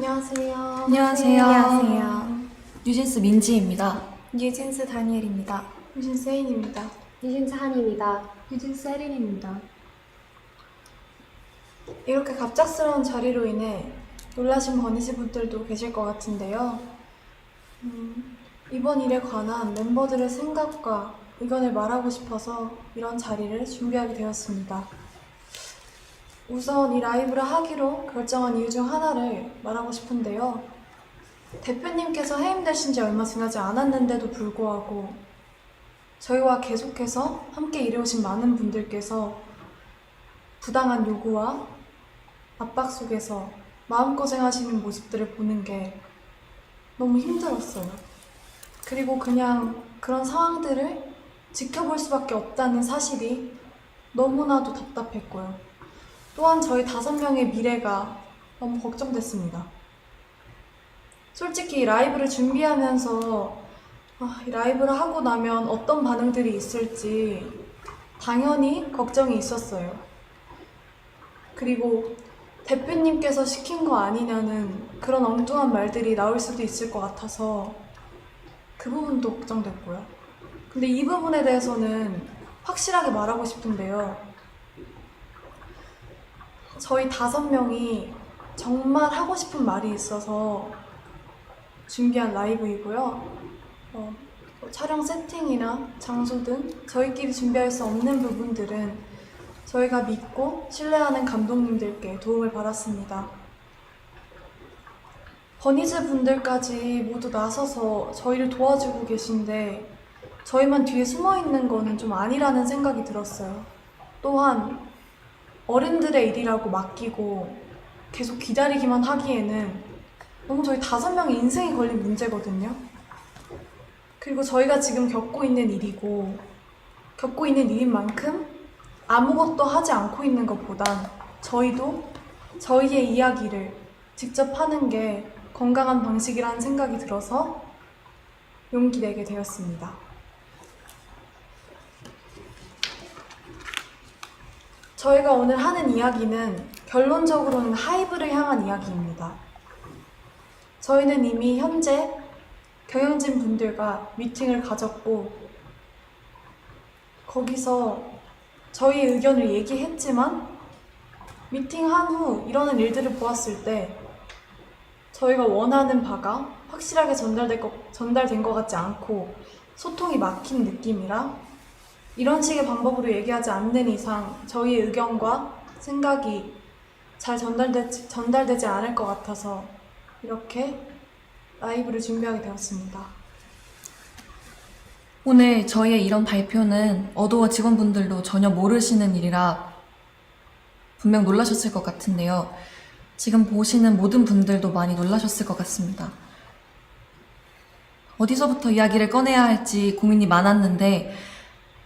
안녕하세요. 안녕하세요. 안녕하세요. 뉴진스 민지입니다. 뉴진스 다니엘입니다. 뉴진스 혜인입니다. 뉴진스 한입니다. 뉴진스 혜린입니다. 이렇게 갑작스러운 자리로 인해 놀라신 버니지 분들도 계실 것 같은데요. 이번 일에 관한 멤버들의 생각과 의견을 말하고 싶어서 이런 자리를 준비하게 되었습니다. 우선 이 라이브를 하기로 결정한 이유 중 하나를 말하고 싶은데요. 대표님께서 해임되신 지 얼마 지나지 않았는데도 불구하고 저희와 계속해서 함께 일해오신 많은 분들께서 부당한 요구와 압박 속에서 마음고생하시는 모습들을 보는 게 너무 힘들었어요. 그리고 그냥 그런 상황들을 지켜볼 수밖에 없다는 사실이 너무나도 답답했고요. 또한 저희 5명의 미래가 너무 걱정됐습니다. 솔직히 이 라이브를 준비하면서 이 라이브를 하고 나면 어떤 반응들이 있을지 당연히 걱정이 있었어요. 그리고 대표님께서 시킨 거 아니냐는 그런 엉뚱한 말들이 나올 수도 있을 것 같아서 그 부분도 걱정됐고요. 근데 이 부분에 대해서는 확실하게 말하고 싶은데요. 저희 5명이 정말 하고 싶은 말이 있어서 준비한 라이브이고요. 촬영 세팅이나 장소 등 저희끼리 준비할 수 없는 부분들은 저희가 믿고 신뢰하는 감독님들께 도움을 받았습니다. 버니즈 분들까지 모두 나서서 저희를 도와주고 계신데 저희만 뒤에 숨어있는 거는 좀 아니라는 생각이 들었어요. 또한 어른들의 일이라고 맡기고 계속 기다리기만 하기에는 너무 저희 5명의 인생이 걸린 문제거든요. 그리고 저희가 지금 겪고 있는 일이고 겪고 있는 일인 만큼 아무것도 하지 않고 있는 것보단 저희도 저희의 이야기를 직접 하는 게 건강한 방식이라는 생각이 들어서 용기 내게 되었습니다. 저희가 오늘 하는 이야기는 결론적으로는 하이브를 향한 이야기입니다. 저희는 이미 현재 경영진 분들과 미팅을 가졌고 거기서 저희의 의견을 얘기했지만 미팅한 후 이러는 일들을 보았을 때 저희가 원하는 바가 확실하게 전달된 것 같지 않고 소통이 막힌 느낌이라 이런 식의 방법으로 얘기하지 않는 이상 저희의 의견과 생각이 잘 전달되지 않을 것 같아서 이렇게 라이브를 준비하게 되었습니다. 오늘 저희의 이런 발표는 어도어 직원분들도 전혀 모르시는 일이라 분명 놀라셨을 것 같은데요. 지금 보시는 모든 분들도 많이 놀라셨을 것 같습니다. 어디서부터 이야기를 꺼내야 할지 고민이 많았는데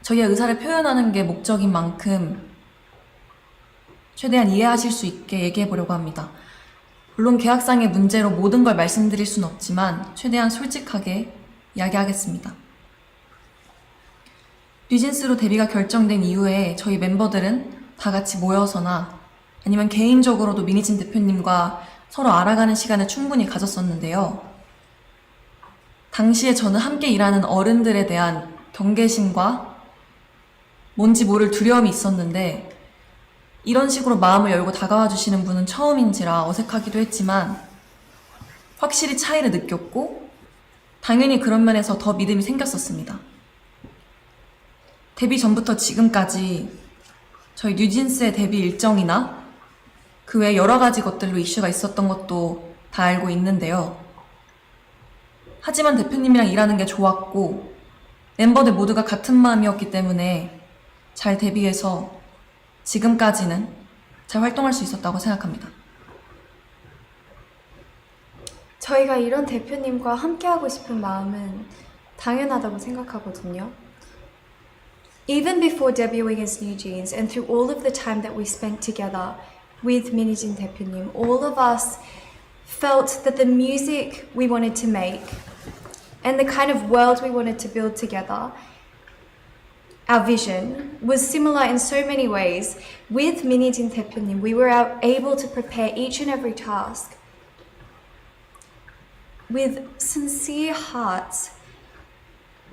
저희의 의사를 표현하는 게 목적인 만큼 최대한 이해하실 수 있게 얘기해 보려고 합니다. 물론 계약상의 문제로 모든 걸 말씀드릴 순 없지만 최대한 솔직하게 이야기하겠습니다. 뉴진스로 데뷔가 결정된 이후에 저희 멤버들은 다 같이 모여서나 아니면 개인적으로도 미니진 대표님과 서로 알아가는 시간을 충분히 가졌었는데요. 당시에 저는 함께 일하는 어른들에 대한 경계심과 뭔지 모를 두려움이 있었는데 이런 식으로 마음을 열고 다가와 주시는 분은 처음인지라 어색하기도 했지만 확실히 차이를 느꼈고 당연히 그런 면에서 더 믿음이 생겼었습니다. 데뷔 전부터 지금까지 저희 뉴진스의 데뷔 일정이나 그 외 여러 가지 것들로 이슈가 있었던 것도 다 알고 있는데요. 하지만 대표님이랑 일하는 게 좋았고 멤버들 모두가 같은 마음이었기 때문에 잘 데뷔해서 지금까지는 잘 활동할 수 있었다고 생각합니다. 저희가 이런 대표님과 함께하고 싶은 마음은 당연하다고 생각하거든요. Even before debuting as New Jeans and through all of the time that we spent together with 민희진 대표님, all of us felt that the music we wanted to make and the kind of world we wanted to build together, our vision was similar in so many ways. With 민희진 대표님, we were able to prepare each and every task with sincere hearts.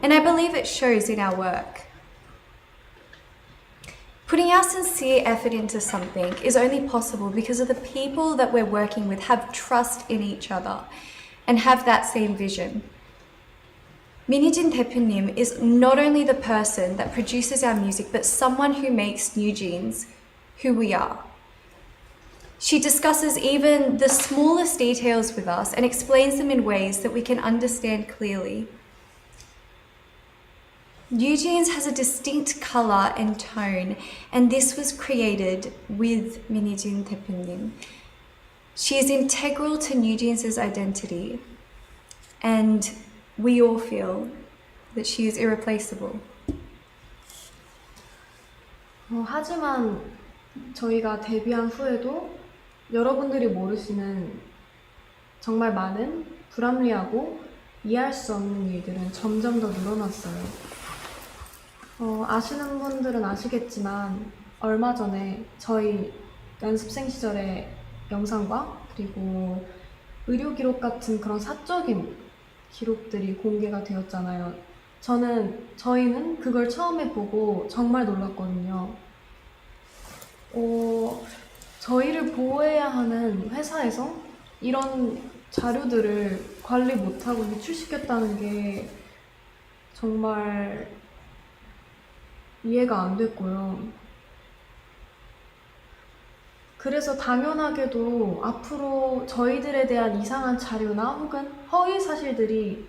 And I believe it shows in our work. Putting our sincere effort into something is only possible because of the people that we're working with have trust in each other and have that same vision. Minijin 대표님 is not only the person that produces our music, but someone who makes New Jeans who we are. She discusses even the smallest details with us and explains them in ways that we can understand clearly. New Jeans has a distinct color and tone, and this was created with Minijin 대표님. She is integral to New Jeans' identity, and we all feel that she is irreplaceable. 하지만 저희가 데뷔한 후에도 여러분들이 모르시는 정말 많은 불합리하고 이해할 수 없는 일들은 점점 더 늘어났어요. 아시는 분들은 아시겠지만 얼마 전에 저희 연습생 시절의 영상과 그리고 의료 기록 같은 그런 사적인 기록들이 공개가 되었잖아요. 저희는 그걸 처음에 보고 정말 놀랐거든요. 저희를 보호해야 하는 회사에서 이런 자료들을 관리 못하고 유출시켰다는 게 정말 이해가 안 됐고요. 그래서 당연하게도 앞으로 저희들에 대한 이상한 자료나 혹은 허위 사실들이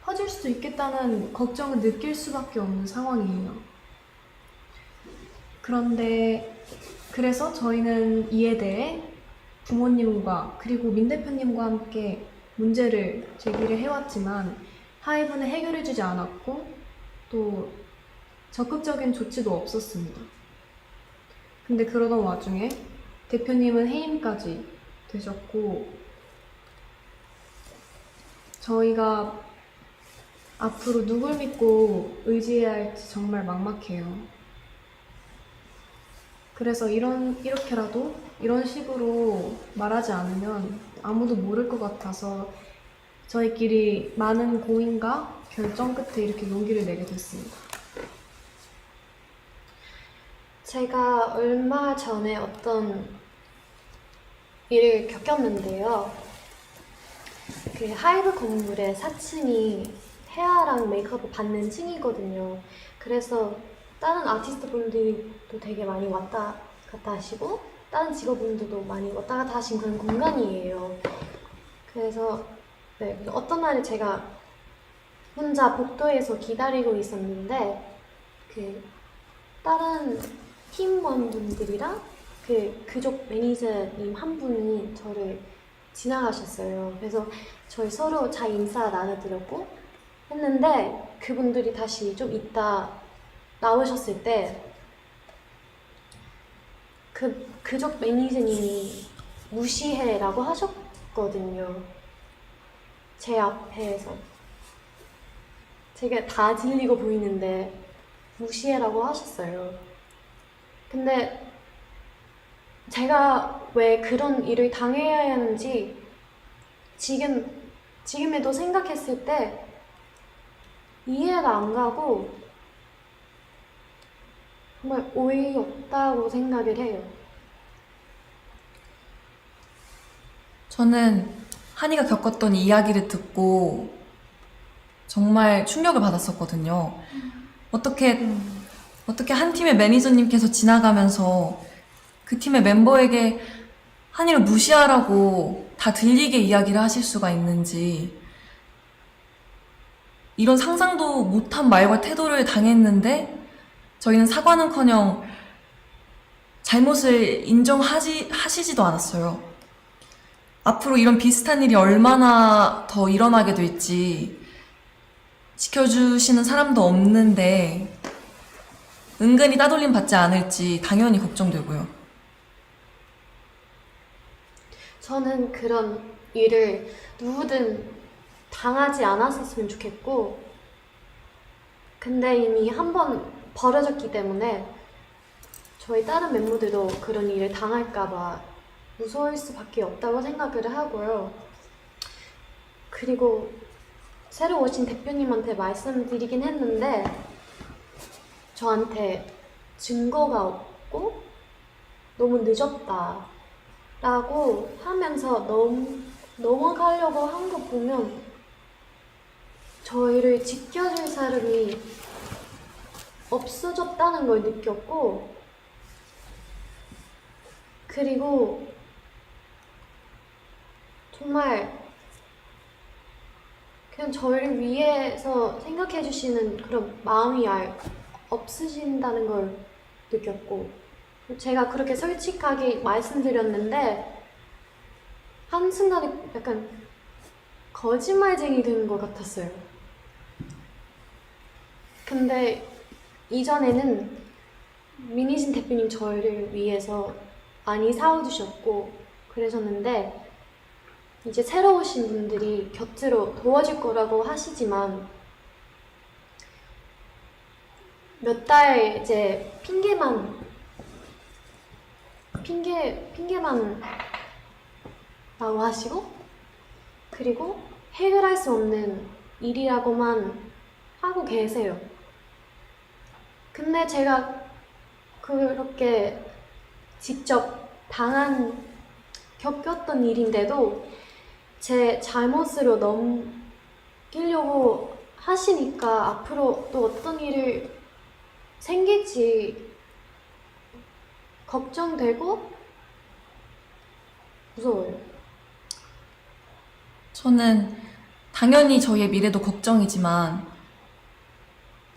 퍼질 수도 있겠다는 걱정을 느낄 수밖에 없는 상황이에요. 그래서 저희는 이에 대해 부모님과 그리고 민 대표님과 함께 문제를 제기를 해왔지만 하이브는 해결해주지 않았고 또 적극적인 조치도 없었습니다. 근데 그러던 와중에 대표님은 해임까지 되셨고 저희가 앞으로 누굴 믿고 의지해야 할지 정말 막막해요. 그래서 이렇게라도 이런 식으로 말하지 않으면 아무도 모를 것 같아서 저희끼리 많은 고민과 결정 끝에 이렇게 용기를 내게 됐습니다. 제가 얼마 전에 어떤 일을 겪었는데요. 그 하이브 건물의 4층이 헤어랑 메이크업을 받는 층이거든요. 그래서 다른 아티스트 분들도 되게 많이 왔다 갔다 하시고 다른 직업분들도 많이 왔다 갔다 하신 그런 공간이에요. 그래서 어떤 날에 제가 혼자 복도에서 기다리고 있었는데 다른 팀원분들이랑 그쪽 매니저님 한 분이 저를 지나가셨어요. 그래서 저희 서로 잘 인사 나눠드렸고 했는데 그분들이 다시 좀 이따 나오셨을 때 그쪽 매니저님이 무시해라고 하셨거든요. 제 앞에서 제가 다 질리고 보이는데 무시해라고 하셨어요. 근데 제가 왜 그런 일을 당해야 하는지 지금에도 생각했을 때 이해가 안 가고 정말 어이없다고 생각을 해요. 저는 한이가 겪었던 이야기를 듣고 정말 충격을 받았었거든요. 어떻게 한 팀의 매니저님께서 지나가면서 그 팀의 멤버에게 한이를 무시하라고 다 들리게 이야기를 하실 수가 있는지, 이런 상상도 못한 말과 태도를 당했는데 저희는 사과는커녕 잘못을 하시지도 않았어요. 앞으로 이런 비슷한 일이 얼마나 더 일어나게 될지 지켜주시는 사람도 없는데 은근히 따돌림 받지 않을지 당연히 걱정되고요. 저는 그런 일을 누구든 당하지 않았었으면 좋겠고, 근데 이미 한번 벌어졌기 때문에 저희 다른 멤버들도 그런 일을 당할까봐 무서울 수밖에 없다고 생각을 하고요. 그리고 새로 오신 대표님한테 말씀드리긴 했는데 저한테 증거가 없고 너무 늦었다 라고 하면서 넘어가려고 한 거 보면 저희를 지켜줄 사람이 없어졌다는 걸 느꼈고, 그리고 정말 그냥 저희를 위해서 생각해 주시는 그런 마음이 없으신다는 걸 느꼈고, 제가 그렇게 솔직하게 말씀드렸는데 한순간에 약간 거짓말쟁이 되는 것 같았어요. 근데 이전에는 민희진 대표님 저희를 위해서 많이 사와주셨고 그러셨는데, 이제 새로 오신 분들이 곁으로 도와줄 거라고 하시지만 몇 달 이제 핑계만 라고 하시고, 그리고 해결할 수 없는 일이라고만 하고 계세요. 근데 제가 그렇게 직접 겪었던 일인데도 제 잘못으로 넘기려고 하시니까 앞으로 또 어떤 일을 생길지 걱정되고 무서워요. 저는 당연히 저희의 미래도 걱정이지만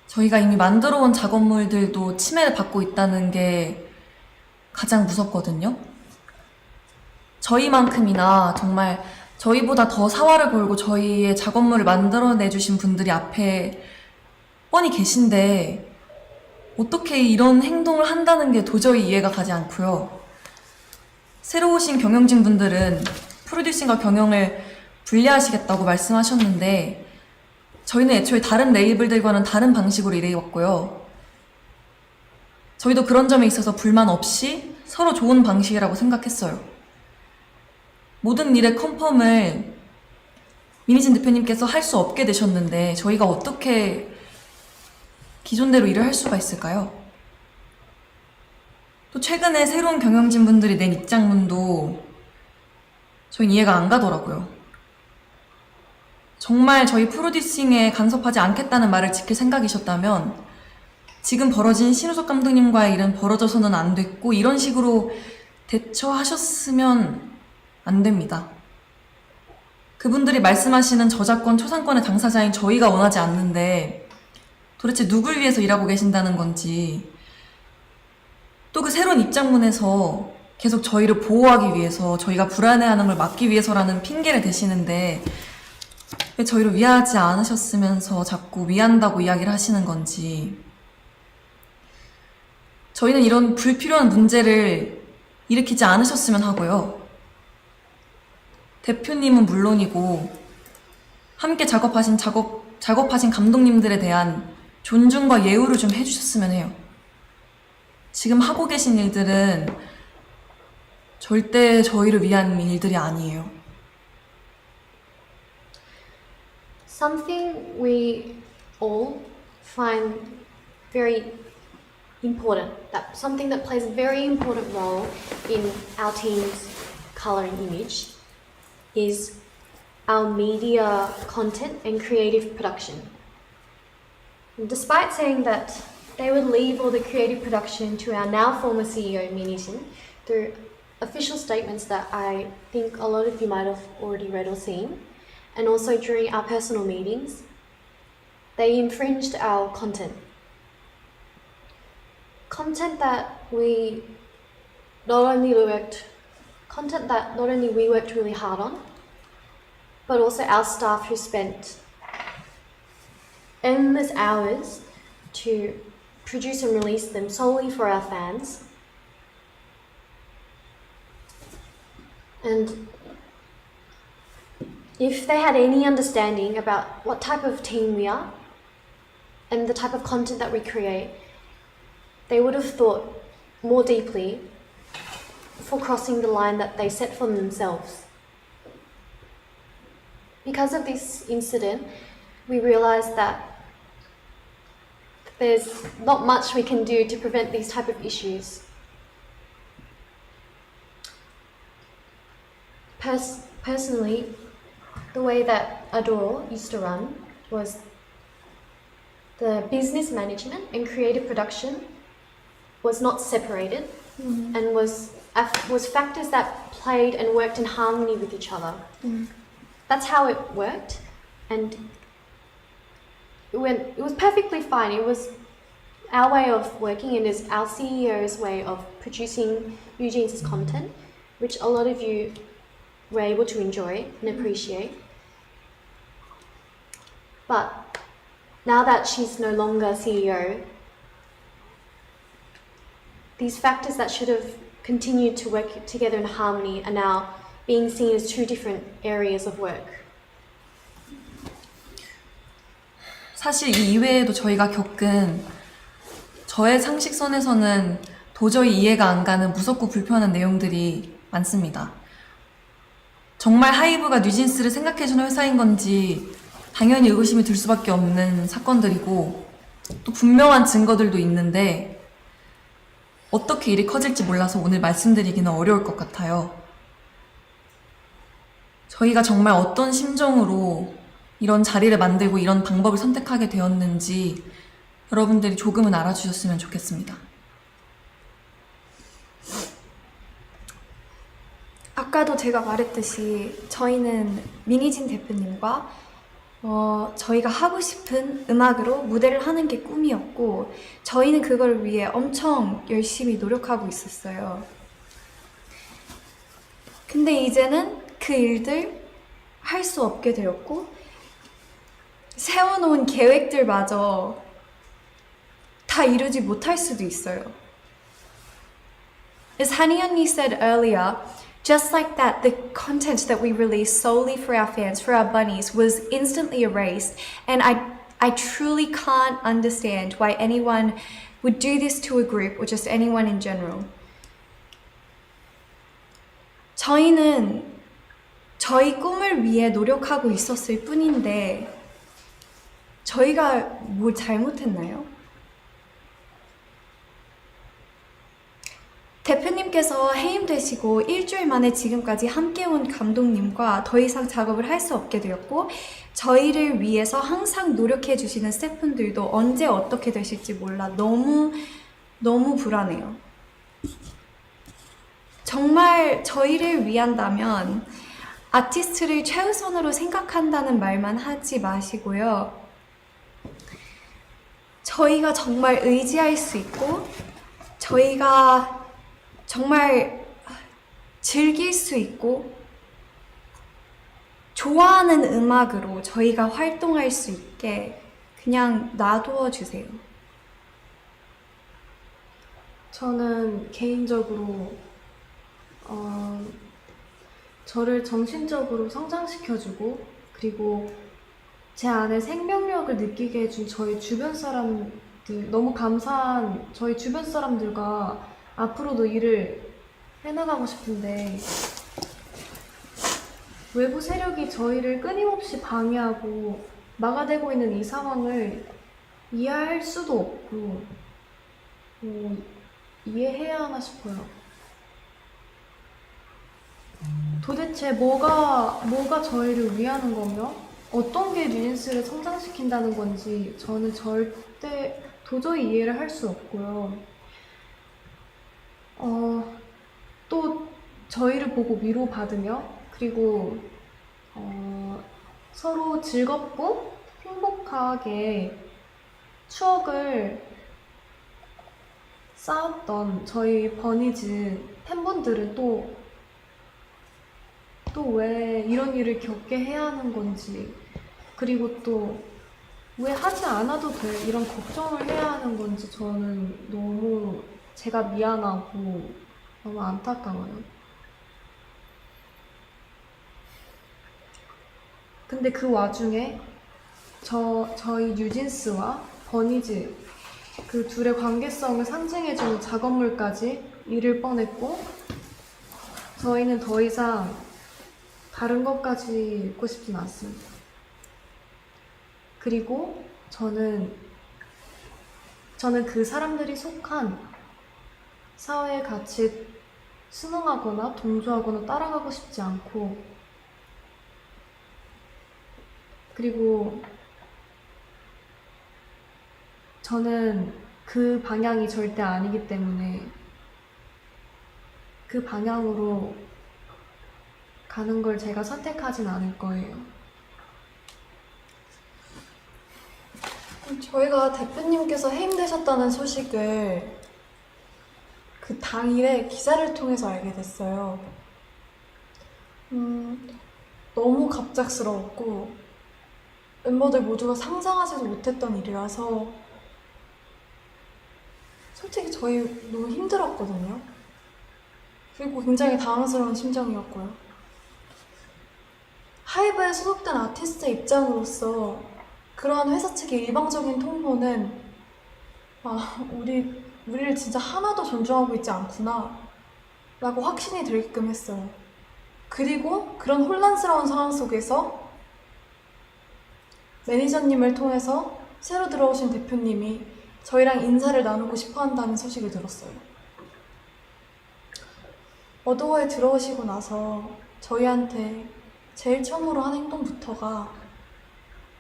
저희가 이미 만들어 온 작업물들도 침해를 받고 있다는 게 가장 무섭거든요. 저희만큼이나 정말 저희보다 더 사활을 걸고 저희의 작업물을 만들어내주신 분들이 앞에 뻔히 계신데 어떻게 이런 행동을 한다는 게 도저히 이해가 가지 않고요. 새로 오신 경영진 분들은 프로듀싱과 경영을 분리하시겠다고 말씀하셨는데 저희는 애초에 다른 레이블들과는 다른 방식으로 일해왔고요. 저희도 그런 점에 있어서 불만 없이 서로 좋은 방식이라고 생각했어요. 모든 일의 컨펌을 민희진 대표님께서 할 수 없게 되셨는데 저희가 어떻게 기존대로 일을 할 수가 있을까요? 또 최근에 새로운 경영진 분들이 낸 입장문도 저희는 이해가 안 가더라고요. 정말 저희 프로듀싱에 간섭하지 않겠다는 말을 지킬 생각이셨다면 지금 벌어진 신우석 감독님과의 일은 벌어져서는 안 됐고 이런 식으로 대처하셨으면 안 됩니다. 그분들이 말씀하시는 저작권, 초상권의 당사자인 저희가 원하지 않는데 도대체 누굴 위해서 일하고 계신다는 건지, 또 그 새로운 입장문에서 계속 저희를 보호하기 위해서, 저희가 불안해하는 걸 막기 위해서라는 핑계를 대시는데 왜 저희를 위하지 않으셨으면서 자꾸 위한다고 이야기를 하시는 건지. 저희는 이런 불필요한 문제를 일으키지 않으셨으면 하고요. 대표님은 물론이고 함께 작업하신 감독님들에 대한 존중과 예우를 좀 해주셨으면 해요. 지금 하고 계신 일들은 절대 저희를 위한 일들이 아니에요. Something we all find very important, something that plays a very important role in our team's color and image is our media content and creative production. And despite saying that they would leave all the creative production to our now former CEO, Minijin, through official statements that I think a lot of you might have already read or seen, and also during our personal meetings, they infringed our content. Content that not only we worked really hard on, but also our staff who spent endless hours to produce and release them solely for our fans. And if they had any understanding about what type of team we are and the type of content that we create, they would have thought more deeply before crossing the line that they set for themselves. because of this incident, we realized that there's not much we can do to prevent these type of issues. Personally, the way that Adore used to run was the business management and creative production was not separated and was factors that played and worked in harmony with each other. That's how it worked, and it was perfectly fine. It was our way of working, and is our CEO's way of producing Eugene's content, which a lot of you were able to enjoy and appreciate. But now that she's no longer CEO, these factors that should have continued to work together in harmony are now being seen as two different areas of work. 사실 이 이외에도 저희가 겪은 저의 상식선에서는 도저히 이해가 안 가는 무섭고 불편한 내용들이 많습니다. 정말 하이브가 뉴진스를 생각해주는 회사인 건지 당연히 의구심이 들 수밖에 없는 사건들이고 또 분명한 증거들도 있는데 어떻게 일이 커질지 몰라서 오늘 말씀드리기는 어려울 것 같아요. 저희가 정말 어떤 심정으로 이런 자리를 만들고 이런 방법을 선택하게 되었는지 여러분들이 조금은 알아주셨으면 좋겠습니다. 아까도 제가 말했듯이 저희는 미니진 대표님과 저희가 하고 싶은 음악으로 무대를 하는 게 꿈이었고 저희는 그걸 위해 엄청 열심히 노력하고 있었어요. 근데 이제는 그 일들 할 수 없게 되었고 세워놓은 계획들마저 다 이루지 못할 수도 있어요. As Hani 언니 said earlier, just like that, the content that we released solely for our fans, for our bunnies, was instantly erased. And I truly can't understand why anyone would do this to a group or just anyone in general. 저희는 저희 꿈을 위해 노력하고 있었을 뿐인데 저희가 뭘 잘못했나요? 대표님께서 해임되시고 일주일 만에 지금까지 함께 온 감독님과 더 이상 작업을 할 수 없게 되었고 저희를 위해서 항상 노력해 주시는 스태프분들도 언제 어떻게 되실지 몰라 너무 불안해요. 정말 저희를 위한다면 아티스트를 최우선으로 생각한다는 말만 하지 마시고요. 저희가 정말 의지할 수 있고 저희가 정말 즐길 수 있고 좋아하는 음악으로 저희가 활동할 수 있게 그냥 놔두어 주세요. 저는 개인적으로 저를 정신적으로 성장시켜주고 그리고 제 안에 생명력을 느끼게 해준 저희 주변 사람들 너무 감사한 저희 주변 사람들과 앞으로도 일을 해나가고 싶은데 외부 세력이 저희를 끊임없이 방해하고 막아대고 있는 이 상황을 이해할 수도 없고 이해해야 하나 싶어요. 도대체 뭐가 저희를 위하는 거며 어떤 게 뉴진스를 성장시킨다는 건지 저는 절대 도저히 이해를 할 수 없고요. 또 저희를 보고 위로받으며 그리고 서로 즐겁고 행복하게 추억을 쌓았던 저희 버니즈 팬분들은 또 왜 이런 일을 겪게 해야 하는 건지 그리고 또 왜 하지 않아도 돼 이런 걱정을 해야 하는 건지 저는 너무 제가 미안하고 너무 안타까워요. 근데 그 와중에 저희 뉴진스와 버니즈 그 둘의 관계성을 상징해주는 작업물까지 잃을 뻔했고 저희는 더 이상 다른 것까지 읽고 싶진 않습니다. 그리고 저는 그 사람들이 속한 사회의 가치에 순응하거나 동조하거나 따라가고 싶지 않고, 그리고 저는 그 방향이 절대 아니기 때문에 그 방향으로 가는 걸 제가 선택하진 않을 거예요. 저희가 대표님께서 해임되셨다는 소식을 그 당일에 기사를 통해서 알게 됐어요. 너무 갑작스러웠고 멤버들 모두가 상상하지도 못했던 일이라서 솔직히 저희 너무 힘들었거든요. 그리고 굉장히 당황스러운 심정이었고요. 하이브에 소속된 아티스트의 입장으로서 그러한 회사 측의 일방적인 통보는 우리를 진짜 하나도 존중하고 있지 않구나 라고 확신이 들게끔 했어요. 그리고 그런 혼란스러운 상황 속에서 매니저님을 통해서 새로 들어오신 대표님이 저희랑 인사를 나누고 싶어 한다는 소식을 들었어요. 어도어에 들어오시고 나서 저희한테 제일 처음으로 한 행동부터가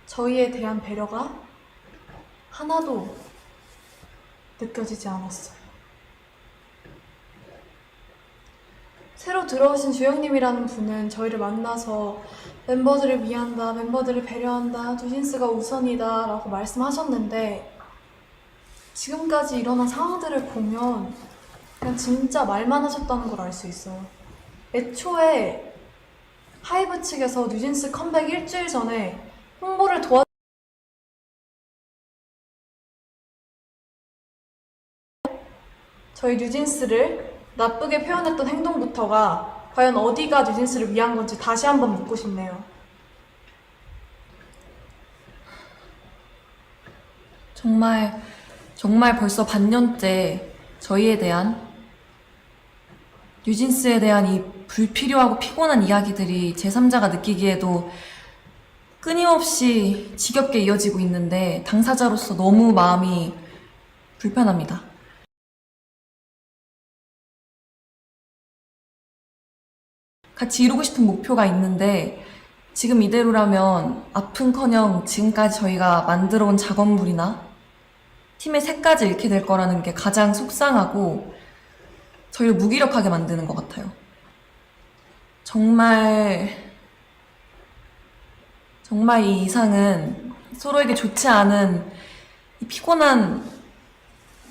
저희에 대한 배려가 하나도 느껴지지 않았어요. 새로 들어오신 주영님이라는 분은 저희를 만나서 멤버들을 위한다, 멤버들을 배려한다, 뉴진스가 우선이다 라고 말씀하셨는데 지금까지 일어난 상황들을 보면 그냥 진짜 말만 하셨다는 걸 알 수 있어요. 애초에 하이브 측에서 뉴진스 컴백 일주일 전에 홍보를 저희 뉴진스를 나쁘게 표현했던 행동부터가 과연 어디가 뉴진스를 위한 건지 다시 한번 묻고 싶네요. 정말 벌써 반년째 저희에 대한, 뉴진스에 대한 이 불필요하고 피곤한 이야기들이 제3자가 느끼기에도 끊임없이 지겹게 이어지고 있는데 당사자로서 너무 마음이 불편합니다. 같이 이루고 싶은 목표가 있는데 지금 이대로라면 아픈커녕 지금까지 저희가 만들어온 작업물이나 팀의 색까지 잃게 될 거라는 게 가장 속상하고 저희를 무기력하게 만드는 것 같아요. 정말 이 이상은 서로에게 좋지 않은 이 피곤한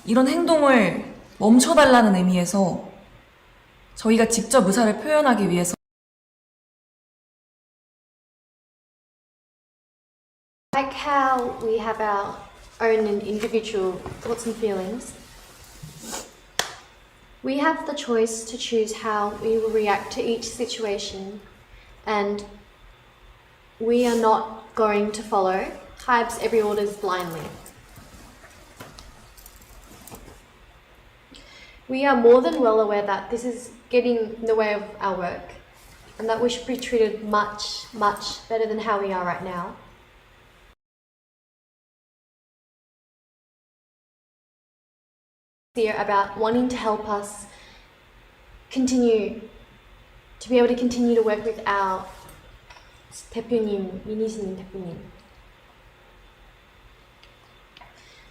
이런 행동을 멈춰달라는 의미에서 저희가 직접 의사를 표현하기 위해서 Like how we have our own and individual thoughts and feelings, we have the choice to choose how we will react to each situation, and we are not going to follow Hybe's every orders blindly. We are more than well aware that this is getting in the way of our work and that we should be treated much, much better than how we are right now. About wanting to help us continue to be able to continue to work with our 대표님, 민희진 대표님.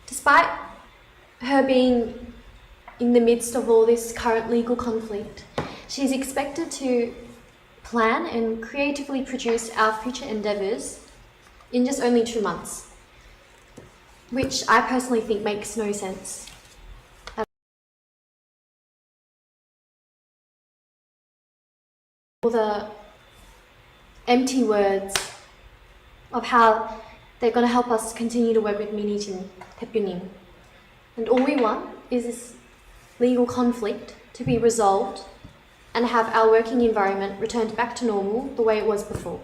Despite her being in the midst of all this current legal conflict, she's expected to plan and creatively produce our future endeavours in just only 2 months, which I personally think makes no sense. All the empty words of how they're going to help us continue to work with 민희진 대표님. And all we want is this legal conflict to be resolved and have our working environment returned back to normal the way it was before.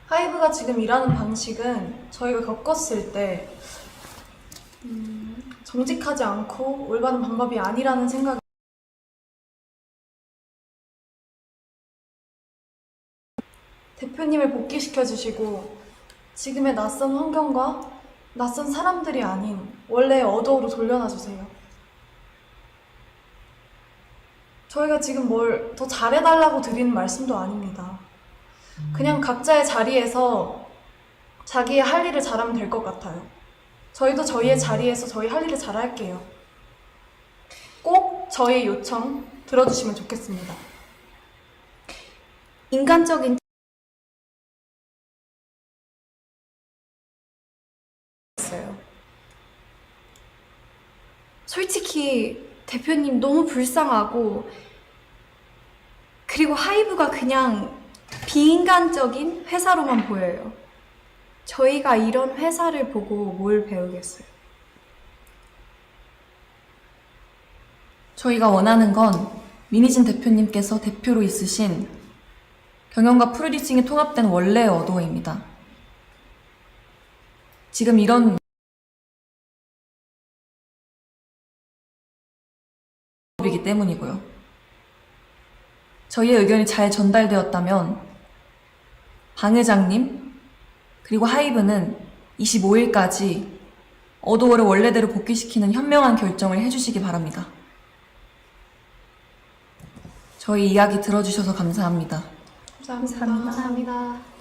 하이브가 지금 일하는 방식은 저희가 겪었을 때 정직하지 않고 올바른 방법이 아니라는 생각이 대표님을 복귀시켜 주시고 지금의 낯선 환경과 낯선 사람들이 아닌 원래의 어도로 돌려놔 주세요. 저희가 지금 뭘 더 잘해달라고 드리는 말씀도 아닙니다. 그냥 각자의 자리에서 자기의 할 일을 잘하면 될 것 같아요. 저희도 저희의 자리에서 저희 할 일을 잘할게요. 꼭 저희 요청 들어주시면 좋겠습니다. 인간적인 있어요. 솔직히 대표님 너무 불쌍하고 그리고 하이브가 그냥 비인간적인 회사로만 보여요. 저희가 이런 회사를 보고 뭘 배우겠어요? 저희가 원하는 건 민희진 대표님께서 대표로 있으신 경영과 프로듀싱이 통합된 원래의 어도어입니다. 지금 이런 이기 때문이고요. 저희의 의견이 잘 전달되었다면 방 회장님 그리고 하이브는 25일까지 어도어를 원래대로 복귀시키는 현명한 결정을 해주시기 바랍니다. 저희 이야기 들어주셔서 감사합니다. 감사합니다. 감사합니다.